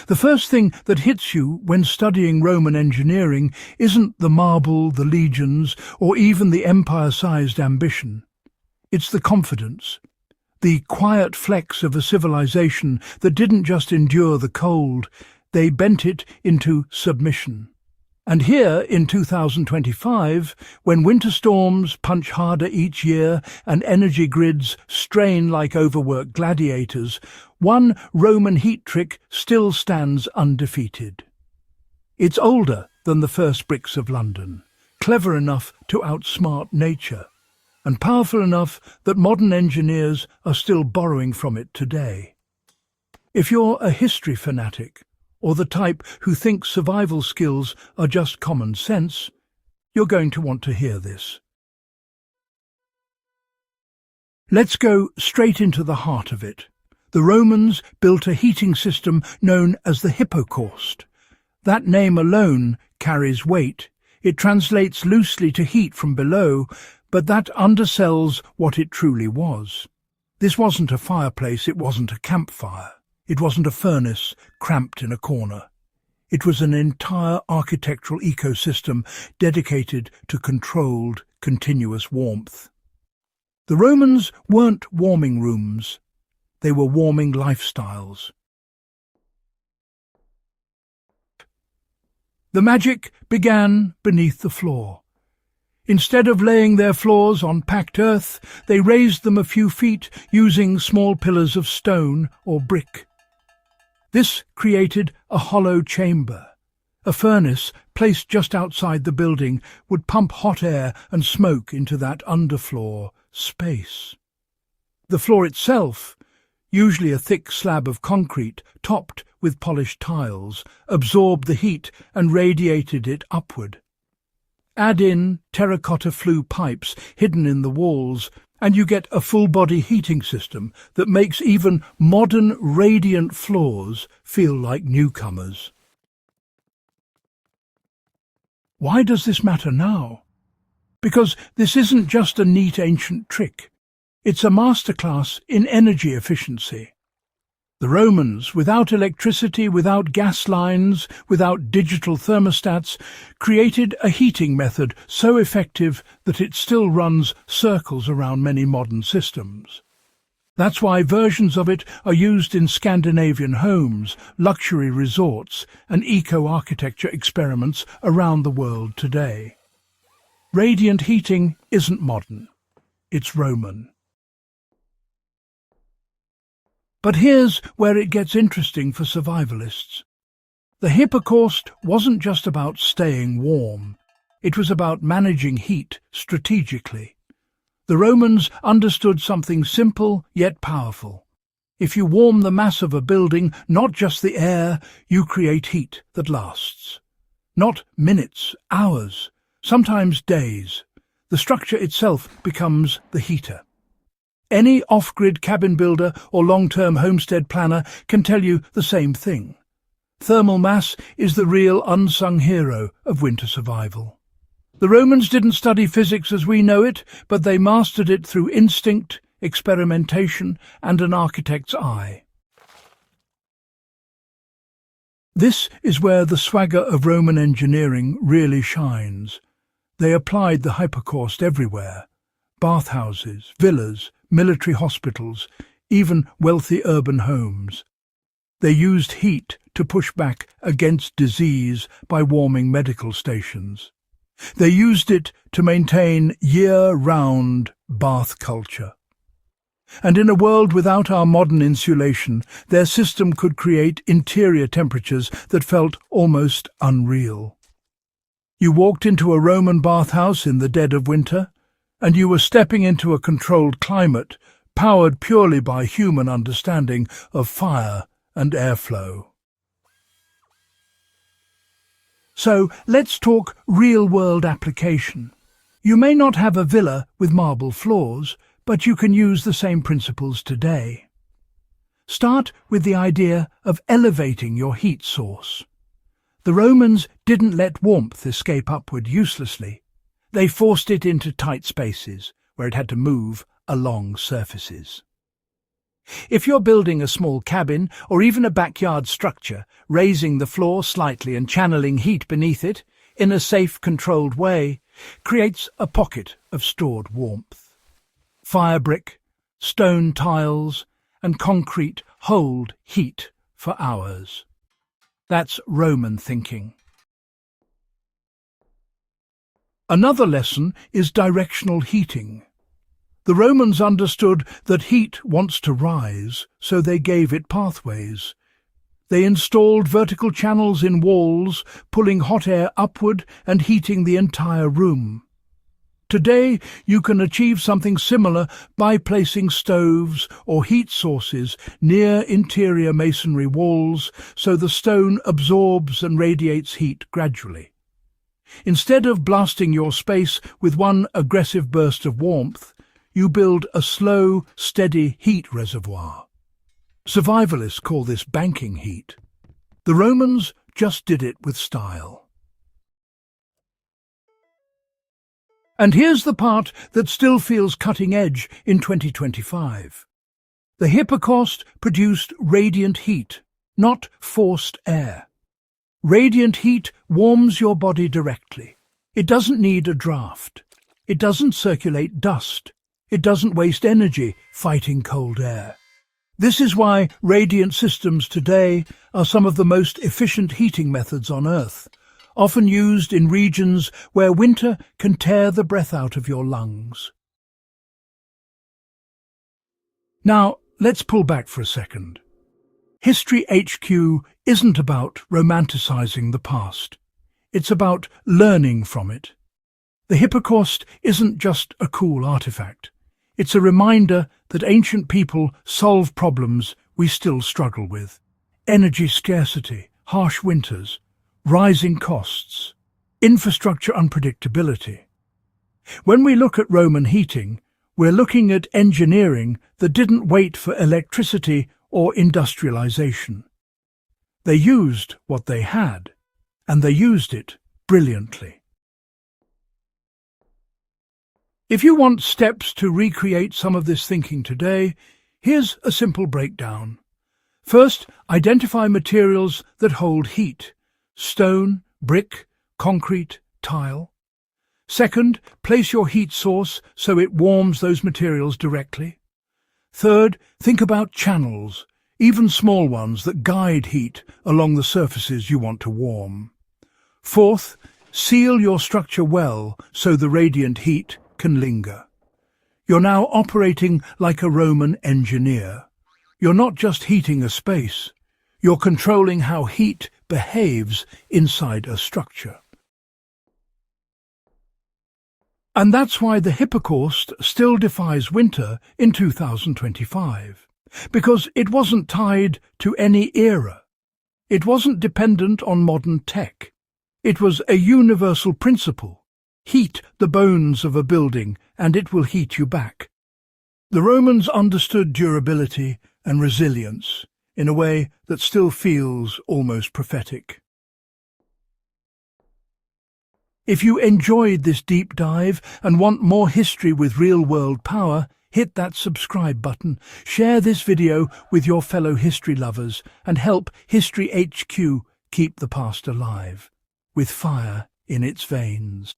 The first thing that hits you when studying Roman engineering isn't the marble, the legions, or even the empire-sized ambition. It's the confidence, the quiet flex of a civilization that didn't just endure the cold, they bent it into submission. And here, in 2025, when winter storms punch harder each year and energy grids strain like overworked gladiators, one Roman heat trick still stands undefeated. It's older than the first bricks of London, clever enough to outsmart nature, and powerful enough that modern engineers are still borrowing from it today. If you're a history fanatic, or the type who thinks survival skills are just common sense, you're going to want to hear this. Let's go straight into the heart of it. The Romans built a heating system known as the hypocaust. That name alone carries weight. It translates loosely to heat from below, but that undersells what it truly was. This wasn't a fireplace, it wasn't a campfire. It wasn't a furnace cramped in a corner. It was an entire architectural ecosystem dedicated to controlled, continuous warmth. The Romans weren't warming rooms. They were warming lifestyles. The magic began beneath the floor. Instead of laying their floors on packed earth, they raised them a few feet using small pillars of stone or brick. This created a hollow chamber. A furnace, placed just outside the building, would pump hot air and smoke into that underfloor space. The floor itself, usually a thick slab of concrete topped with polished tiles, absorbed the heat and radiated it upward. Add in terracotta flue pipes hidden in the walls, and you get a full-body heating system that makes even modern radiant floors feel like newcomers. Why does this matter now? Because this isn't just a neat ancient trick. It's a masterclass in energy efficiency. The Romans, without electricity, without gas lines, without digital thermostats, created a heating method so effective that it still runs circles around many modern systems. That's why versions of it are used in Scandinavian homes, luxury resorts, and eco-architecture experiments around the world today. Radiant heating isn't modern, it's Roman. But here's where it gets interesting for survivalists. The hypocaust wasn't just about staying warm. It was about managing heat strategically. The Romans understood something simple yet powerful. If you warm the mass of a building, not just the air, you create heat that lasts. Not minutes, hours, sometimes days. The structure itself becomes the heater. Any off-grid cabin builder or long-term homestead planner can tell you the same thing. Thermal mass is the real unsung hero of winter survival. The Romans didn't study physics as we know it, but they mastered it through instinct, experimentation, and an architect's eye. This is where the swagger of Roman engineering really shines. They applied the hypocaust everywhere. Bathhouses, villas, military hospitals, even wealthy urban homes. They used heat to push back against disease by warming medical stations. They used it to maintain year-round bath culture. And in a world without our modern insulation, their system could create interior temperatures that felt almost unreal. You walked into a Roman bathhouse in the dead of winter, and you were stepping into a controlled climate, powered purely by human understanding of fire and airflow. So let's talk real-world application. You may not have a villa with marble floors, but you can use the same principles today. Start with the idea of elevating your heat source. The Romans didn't let warmth escape upward uselessly. They forced it into tight spaces, where it had to move along surfaces. If you're building a small cabin or even a backyard structure, raising the floor slightly and channeling heat beneath it, in a safe, controlled way, creates a pocket of stored warmth. Fire brick, stone tiles, and concrete hold heat for hours. That's Roman thinking. Another lesson is directional heating. The Romans understood that heat wants to rise, so they gave it pathways. They installed vertical channels in walls, pulling hot air upward and heating the entire room. Today, you can achieve something similar by placing stoves or heat sources near interior masonry walls so the stone absorbs and radiates heat gradually. Instead of blasting your space with one aggressive burst of warmth, you build a slow, steady heat reservoir. Survivalists call this banking heat. The Romans just did it with style. And here's the part that still feels cutting edge in 2025. The hypocaust produced radiant heat, not forced air. Radiant heat warms your body directly. It doesn't need a draft. It doesn't circulate dust. It doesn't waste energy fighting cold air. This is why radiant systems today are some of the most efficient heating methods on Earth, often used in regions where winter can tear the breath out of your lungs. Now, let's pull back for a second. HistoryHQ isn't about romanticizing the past. It's about learning from it. The hypocaust isn't just a cool artifact. It's a reminder that ancient people solve problems we still struggle with. Energy scarcity, harsh winters, rising costs, infrastructure unpredictability. When we look at Roman heating, we're looking at engineering that didn't wait for electricity or industrialization. They used what they had, and they used it brilliantly. If you want steps to recreate some of this thinking today, here's a simple breakdown. First, identify materials that hold heat: stone, brick, concrete, tile. Second, place your heat source so it warms those materials directly. Third, think about channels, even small ones that guide heat along the surfaces you want to warm. Fourth, seal your structure well so the radiant heat can linger. You're now operating like a Roman engineer. You're not just heating a space, you're controlling how heat behaves inside a structure. And that's why the hypocaust still defies winter in 2025, because it wasn't tied to any era. It wasn't dependent on modern tech. It was a universal principle. Heat the bones of a building, and it will heat you back. The Romans understood durability and resilience in a way that still feels almost prophetic. If you enjoyed this deep dive and want more history with real-world power, hit that subscribe button, share this video with your fellow history lovers, and help HistoryHQ keep the past alive, with fire in its veins.